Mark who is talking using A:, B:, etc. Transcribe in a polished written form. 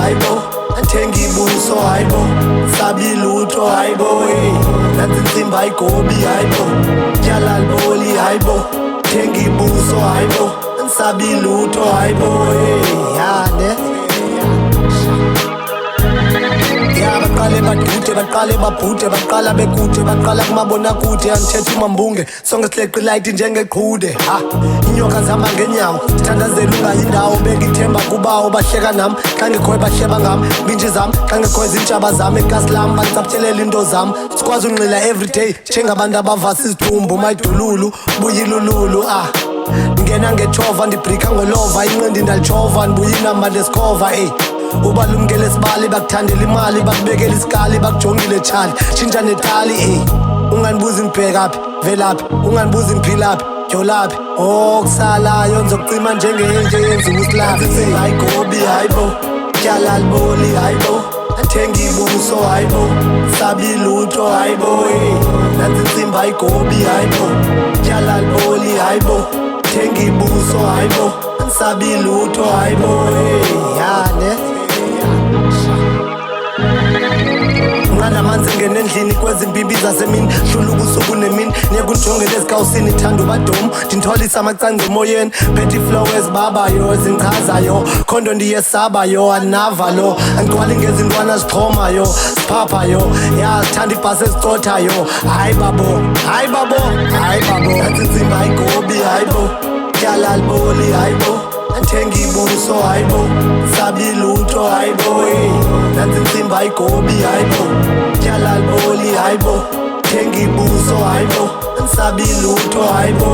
A: hayibo athenga ibuso hayibo sabi lutho hayibo nansi insimbi ayigobi hayibo tyala liboli hayibo thenga ibuso hayibo sabi lutho hayibo yane baqale badude baqale babhude baqala bekude baqala kumabonakude angithetha umambunge sonke sileqa ilight njengeqhude inyoka zihamba ngenyawo sithandazela ungayindawo bengithemba kubawo bahleka nami xa ngikhoyo bahleba ngami binji zami xa ngikhoyo izintshaba zami ekasi lam bandicaphuthelela into zami sikwazi unqila everyday njengabantu abavasa izidumbu mayidululu buyilululu ngena ngetshova ndibrika ngolova inqindi ndalitshova ndibuya inamba ndesikhova ubalumkele sibali bakuthandela imali bakubekela isikali bakujongile tshali tshintsha netali unganibuza ngibhekaphi velaphi unganibuza ngiphilaphi dyolaphi kusalayo ndizokucima njengenje yenziwa usilaphi hayigobi hayibo tyala liboli hayibo athenga ibuso hayibo sabi lutho hayibo nansi insimbi hayigobi hayibo tyala liboli hayibo thenga ibuso hayibo sabi lutho hayibo yane Nganamanzi ngene endlini kwezimpimpi zasemini hlula ubusuku nemini niyekunjongela ezikawusini ithanda ubadomu ndintholisa amacanga emoyeni phethe flowers babayo ezinchazayo khondo ndiyesabayo anavalo angigcwali ngezintwana zixhomayo siphaphayo sithanda ibhasi ezicothayo hayi babo hayi babo hayi babo nansi insimbi hayigobi hayibo tyala liboli hayibo athenga ibuso hayibo sabi lutho hayibo nansi insimbi hayigobi hayibo tyala liboli hayibo thenga ibuso hayibo sabi lutho hayibo